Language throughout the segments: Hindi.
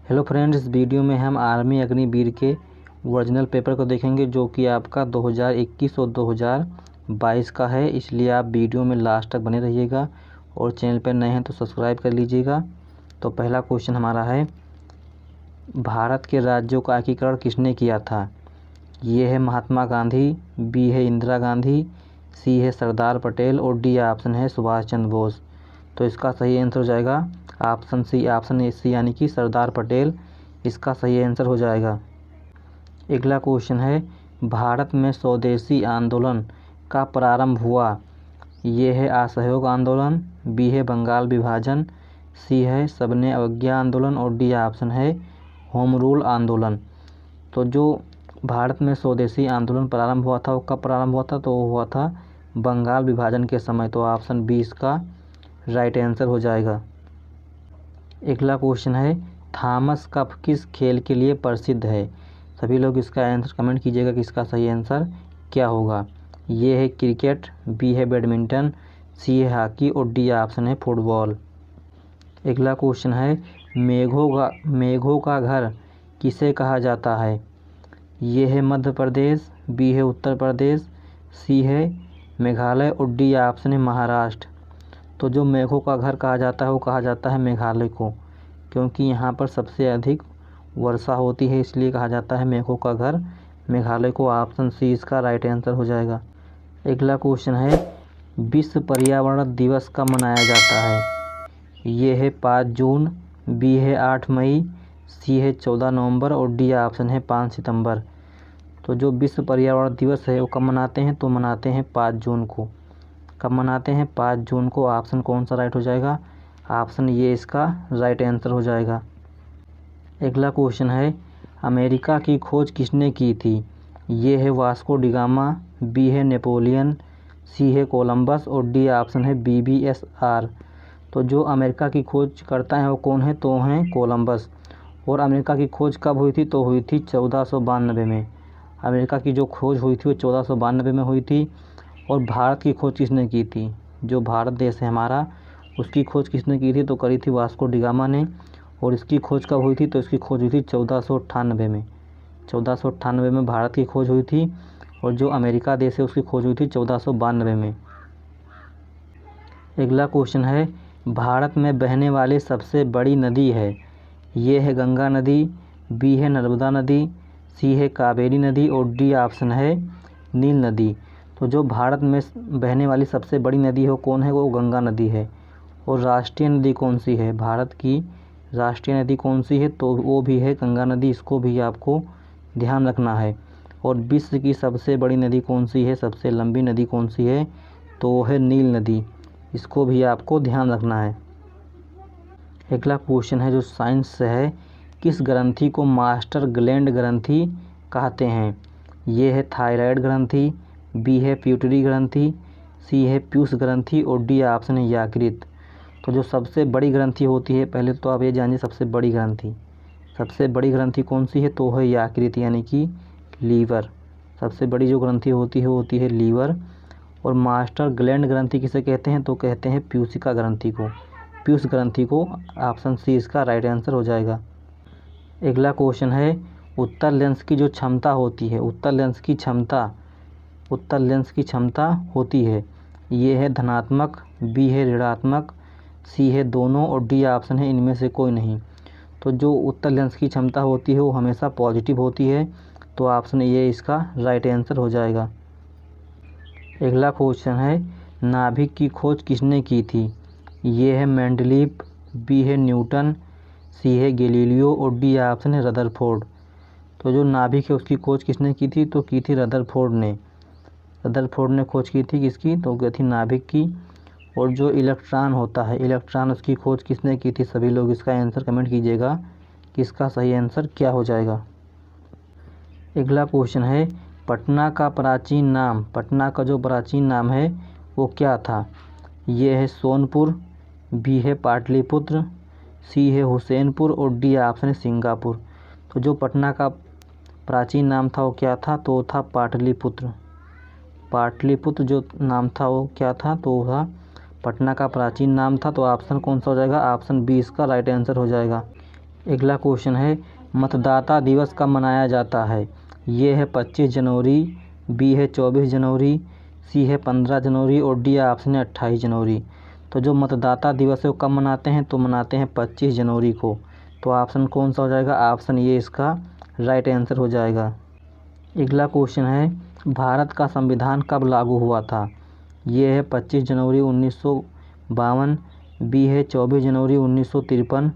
हेलो फ्रेंड्स, इस वीडियो में हम आर्मी अग्निवीर के ओरिजिनल पेपर को देखेंगे जो कि आपका 2021 और 2022 का है। इसलिए आप वीडियो में लास्ट तक बने रहिएगा और चैनल पर नए हैं तो सब्सक्राइब कर लीजिएगा। तो पहला क्वेश्चन हमारा है, भारत के राज्यों का एकीकरण किसने किया था? ये है महात्मा गांधी, बी है इंदिरा गांधी, सी है सरदार पटेल और डी ऑप्शन है सुभाष चंद्र बोस। तो इसका सही आंसर हो जाएगा ऑप्शन सी, यानी कि सरदार पटेल इसका सही आंसर हो जाएगा। अगला क्वेश्चन है, भारत में स्वदेशी आंदोलन का प्रारंभ हुआ। ये है असहयोग आंदोलन, बी है बंगाल विभाजन, सी है सबने अवज्ञा आंदोलन और डी ऑप्शन है होम रूल आंदोलन। तो जो भारत में स्वदेशी आंदोलन प्रारंभ हुआ था वो कब प्रारंभ हुआ था? तो वो हुआ था बंगाल विभाजन के समय। तो ऑप्शन बी इसका राइट आंसर हो जाएगा। अगला क्वेश्चन है, थॉमस कप किस खेल के लिए प्रसिद्ध है? सभी लोग इसका आंसर कमेंट कीजिएगा कि इसका सही आंसर क्या होगा। ये है क्रिकेट, बी है बैडमिंटन, सी है हॉकी और डी ऑप्शन है फुटबॉल। अगला क्वेश्चन है, मेघों का घर किसे कहा जाता है? ये है मध्य प्रदेश, बी है उत्तर प्रदेश, सी है मेघालय और डी ऑप्शन है महाराष्ट्र। तो जो मेघों का घर कहा जाता है वो कहा जाता है मेघालय को, क्योंकि यहाँ पर सबसे अधिक वर्षा होती है, इसलिए कहा जाता है मेघों का घर मेघालय को। ऑप्शन सी इसका राइट आंसर हो जाएगा। अगला क्वेश्चन है, विश्व पर्यावरण दिवस कब मनाया जाता है? ये है 5 जून, बी है 8 मई, सी है 14 नवंबर और डी ऑप्शन है 5 सितंबर। तो जो विश्व पर्यावरण दिवस है वो कब मनाते हैं? तो मनाते हैं 5 जून को। कब मनाते हैं? 5 जून को। ऑप्शन कौन सा राइट हो जाएगा? ऑप्शन ये इसका राइट आंसर हो जाएगा। अगला क्वेश्चन है, अमेरिका की खोज किसने की थी? ये है वास्को डिगामा, बी है नेपोलियन, सी है कोलंबस और डी ऑप्शन है BBSR। तो जो अमेरिका की खोज करता है वो कौन है? तो हैं कोलंबस। और अमेरिका की खोज कब हुई थी? तो हुई थी 1492 में। अमेरिका की जो खोज हुई थी वो 1492 में हुई थी। और भारत की खोज किसने की थी? जो भारत देश है हमारा, उसकी खोज किसने की थी? तो करी थी वास्को डिगामा ने। और इसकी खोज कब हुई थी? तो इसकी खोज हुई थी 1498 में। 1498 में भारत की खोज हुई थी और जो अमेरिका देश है उसकी खोज हुई थी 1492 में। अगला क्वेश्चन है, भारत में बहने वाली सबसे बड़ी नदी है। ये है गंगा नदी, बी है नर्मदा नदी, सी है कावेरी नदी और डी ऑप्शन है नील नदी। तो जो भारत में बहने वाली सबसे बड़ी नदी है वो कौन है? वो गंगा नदी है। और राष्ट्रीय नदी कौन सी है? भारत की राष्ट्रीय नदी कौन सी है? तो वो भी है गंगा नदी। इसको भी आपको ध्यान रखना है। और विश्व की सबसे बड़ी नदी कौन सी है? सबसे लंबी नदी कौन सी है? तो वो है नील नदी। इसको भी आपको ध्यान रखना है। अगला क्वेश्चन है जो साइंस से है, किस ग्रंथि को मास्टर ग्लैंड ग्रंथि कहते हैं? ये है थायराइड ग्रंथि, बी है प्यूटरी ग्रंथि, सी है पीयूष ग्रंथि और डी ऑप्शन है यकृत। तो जो सबसे बड़ी ग्रंथि होती है, पहले तो आप ये जानिए सबसे बड़ी ग्रंथि कौन सी है? तो है यकृत, यानी कि लीवर। सबसे बड़ी जो ग्रंथि होती है लीवर। और मास्टर ग्लैंड ग्रंथि किसे कहते हैं? तो कहते हैं पीयूषिका ग्रंथि को। पीयूष ग्रंथि को। ऑप्शन सी इसका राइट आंसर हो जाएगा। अगला क्वेश्चन है, उत्तर लेंस की जो क्षमता होती है, उत्तर लेंस की क्षमता होती है। ये है धनात्मक, बी है ऋणात्मक, सी है दोनों और डी ऑप्शन है इनमें से कोई नहीं। तो जो उत्तर लेंस की क्षमता होती है वो हमेशा पॉजिटिव होती है। तो ऑप्शन ये इसका राइट आंसर हो जाएगा। अगला क्वेश्चन है, नाभिक की खोज किसने की थी? ये है मेंडलीव, बी है न्यूटन, सी है गैलीलियो और डी ऑप्शन है रदरफोर्ड। तो जो नाभिक है उसकी खोज किसने की थी? तो की थी रदरफोर्ड ने। रदरफोर्ड ने खोज की थी किसकी? तो की थी नाभिक की। और जो इलेक्ट्रॉन होता है, उसकी खोज किसने की थी? सभी लोग इसका आंसर कमेंट कीजिएगा कि इसका सही आंसर क्या हो जाएगा। अगला क्वेश्चन है, पटना का जो प्राचीन नाम है वो क्या था? ये है सोनपुर, बी है पाटलिपुत्र, सी है हुसैनपुर और डी ऑप्शन है सिंगापुर। तो जो पटना का प्राचीन नाम था वो क्या था? तो था पाटलिपुत्र जो नाम था वो क्या था? तो था पटना का प्राचीन नाम था। तो ऑप्शन कौन सा हो जाएगा? ऑप्शन बी इसका राइट आंसर हो जाएगा। अगला क्वेश्चन है मतदाता दिवस कब मनाया जाता है। ये है 25 जनवरी, बी है 24 जनवरी, सी है 15 जनवरी और डी ऑप्शन है 28 जनवरी। तो जो मतदाता दिवस है वो कब मनाते हैं, तो मनाते हैं 25 जनवरी को। तो ऑप्शन कौन सा हो जाएगा, ऑप्शन ये इसका राइट आंसर हो जाएगा। अगला क्वेश्चन है भारत का संविधान कब लागू हुआ था। ये है 25 जनवरी 1952, बी है 24 जनवरी 1953,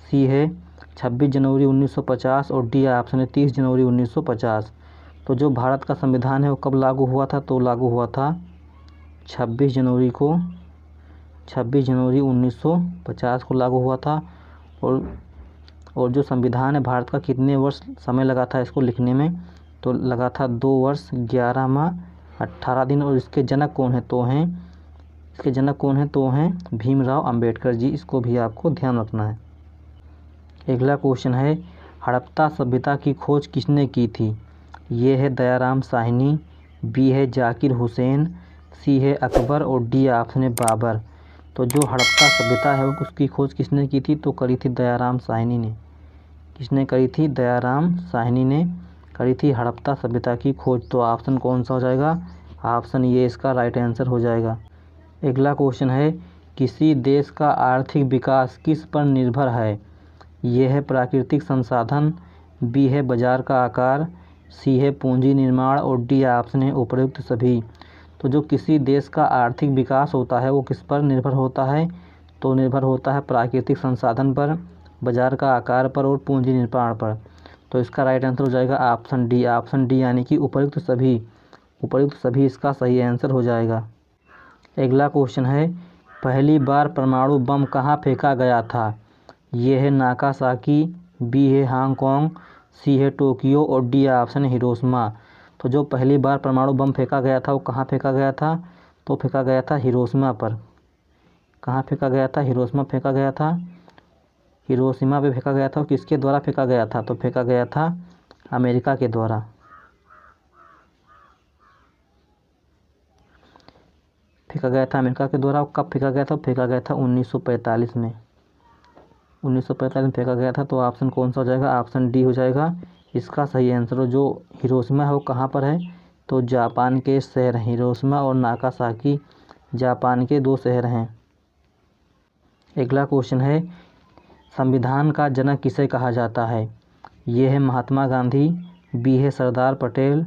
सी है 26 जनवरी 1950 और डी ऑप्शन है 30 जनवरी 1950। तो जो भारत का संविधान है वो कब लागू हुआ था, तो लागू हुआ था 26 जनवरी 1950 को लागू हुआ था। और जो संविधान है भारत का कितने वर्ष समय लगा था इसको लिखने में, तो लगा था 2 वर्ष 11 माह 18 दिन। और इसके जनक कौन है, तो हैं भीमराव अंबेडकर जी। इसको भी आपको ध्यान रखना है। अगला क्वेश्चन है हड़प्पा सभ्यता की खोज किसने की थी। ये है दयाराम साहनी, बी है जाकिर हुसैन, सी है अकबर और डी ऑप्शन है बाबर। तो जो हड़प्पा सभ्यता है उसकी खोज किसने की थी, तो करी थी दयाराम साहनी ने। किसने करी थी, दयाराम साहनी ने करी थी हड़प्पा सभ्यता की खोज। तो ऑप्शन कौन सा हो जाएगा, ऑप्शन ये इसका राइट आंसर हो जाएगा। अगला क्वेश्चन है किसी देश का आर्थिक विकास किस पर निर्भर है। ये है प्राकृतिक संसाधन, बी है बाजार का आकार, सी है पूंजी निर्माण और डी ऑप्शन है उपयुक्त सभी। तो जो किसी देश का आर्थिक विकास होता है वो किस पर निर्भर होता है, तो निर्भर होता है प्राकृतिक संसाधन पर, बाजार का आकार पर और पूंजी निर्माण पर। तो इसका राइट आंसर हो जाएगा ऑप्शन डी यानी कि उपयुक्त सभी इसका सही आंसर हो जाएगा। अगला क्वेश्चन है पहली बार परमाणु बम कहाँ फेंका गया था। ये है नागासाकी, बी है हांगकांग, सी है टोक्यो और डी ऑप्शन है हिरोशिमा। तो जो पहली बार परमाणु बम फेंका गया था वो कहाँ फेंका गया था, तो फेंका गया था हिरोशिमा पर। कहाँ फेंका गया था, हिरोशिमा फेंका गया था। हिरोशिमा पे फेंका गया था। किसके द्वारा फेंका गया था, तो फेंका गया था अमेरिका के द्वारा। फेंका गया था अमेरिका के द्वारा। कब फेंका गया था, फेंका गया था 1945 में। 1945 में फेंका गया था। तो ऑप्शन कौन सा हो जाएगा, ऑप्शन डी हो जाएगा इसका सही आंसर। जो हिरोशिमा है वो कहाँ पर है, तो जापान के शहर हैं हिरोशिमा और नागासाकी, जापान के 2 शहर हैं। अगला क्वेश्चन है संविधान का जनक किसे कहा जाता है। ये है महात्मा गांधी, बी है सरदार पटेल,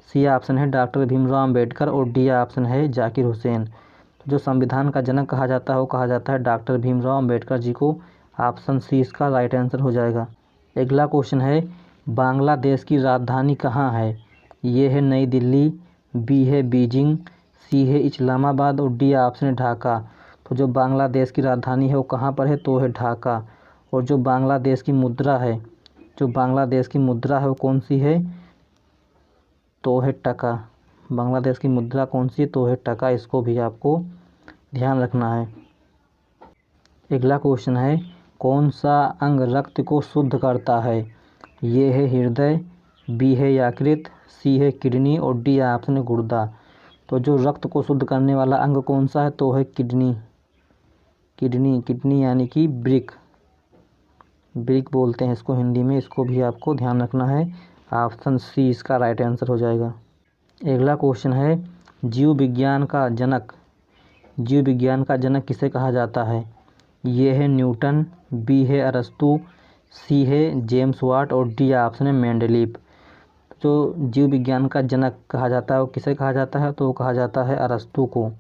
सी ऑप्शन है डॉक्टर भीमराव अंबेडकर और डी ऑप्शन है जाकिर हुसैन। जो संविधान का जनक कहा जाता है वो कहा जाता है डॉक्टर भीमराव अंबेडकर जी को। ऑप्शन सी इसका राइट आंसर हो जाएगा। अगला क्वेश्चन है बांग्लादेश की राजधानी कहाँ है। ये है नई दिल्ली, बी है बीजिंग, सी है इस्लामाबाद और डी ऑप्शन है ढाका। तो जो बांग्लादेश की राजधानी है वो कहाँ पर है, तो है ढाका। और जो बांग्लादेश की मुद्रा है वो कौन सी है, तो है टका। बांग्लादेश की मुद्रा कौन सी है, तो है टका। इसको भी आपको ध्यान रखना है। अगला क्वेश्चन है कौन सा अंग रक्त को शुद्ध करता है। ये है हृदय, बी है यकृत, सी है किडनी और डी ऑप्शन है गुर्दा। तो जो रक्त को शुद्ध करने वाला अंग कौन सा है, तो है किडनी यानी कि ब्रिक बोलते हैं इसको हिंदी में। इसको भी आपको ध्यान रखना है। ऑप्शन सी इसका राइट आंसर हो जाएगा। अगला क्वेश्चन है जीव विज्ञान का जनक किसे कहा जाता है। ये है न्यूटन, बी है अरस्तु, सी है जेम्स वाट और डी ऑप्शन है मेंडलीव। जो जीव विज्ञान का जनक कहा जाता है वो किसे कहा जाता है, तो वो कहा जाता है अरस्तु को।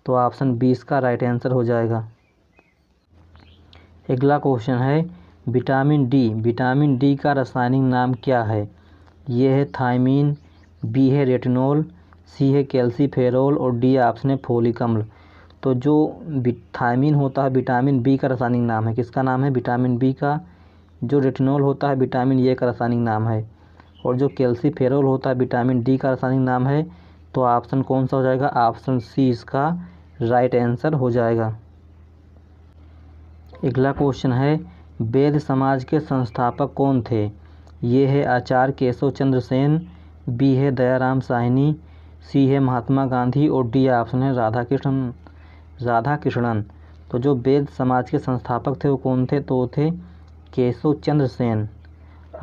तो ऑप्शन बी इसका राइट आंसर हो जाएगा। अगला क्वेश्चन है विटामिन डी का रासायनिक नाम क्या है। ये है थायमीन, बी है रेटिनॉल, सी है कैल्सीफेरॉल और डी ऑप्शन है फोलिक अम्ल। तो जो थायमीन होता है विटामिन बी का रासायनिक नाम है। किसका नाम है, विटामिन बी का। जो रेटिनॉल होता है विटामिन ए का रासायनिक नाम है। और जो कैल्सीफेरॉल होता है विटामिन डी का रासायनिक नाम है। तो ऑप्शन कौन सा हो जाएगा, ऑप्शन सी इसका राइट आंसर हो जाएगा। अगला क्वेश्चन है वैद्य समाज के संस्थापक कौन थे। ये है आचार्य केशव चंद्र सेन, बी है दयाराम साहनी, सी है महात्मा गांधी और डी ऑप्शन है राधाकृष्णन। तो जो बेद समाज के संस्थापक थे वो कौन थे? तो वो थे केशव चंद्र सेन।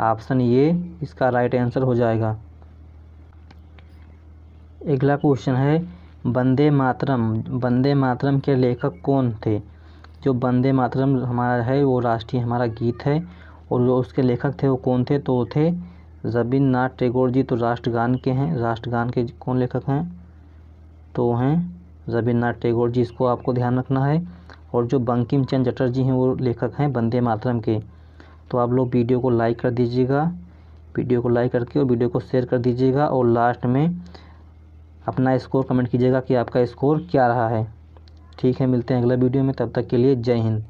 ऑप्शन ये इसका राइट आंसर हो जाएगा। अगला क्वेश्चन है वंदे मातरम के लेखक कौन थे? जो वंदे मातरम हमारा है वो राष्ट्रीय हमारा गीत है, और जो उसके लेखक थे वो कौन थे? तो वो थे रविन्द्रनाथ टैगोर जी। तो राष्ट्रगान के हैं, राष्ट्रगान के कौन लेखक हैं? तो हैं रविन्द्रनाथ टैगोर जी, इसको आपको ध्यान रखना है। और जो बंकिम चंद्र चटर्जी हैं वो लेखक हैं वंदे मातरम के। तो आप लोग वीडियो को लाइक कर दीजिएगा, वीडियो को लाइक करके और वीडियो को शेयर कर दीजिएगा, और लास्ट में अपना स्कोर कमेंट कीजिएगा कि आपका स्कोर क्या रहा है। ठीक है, मिलते हैं अगला वीडियो में, तब तक के लिए जय हिंद।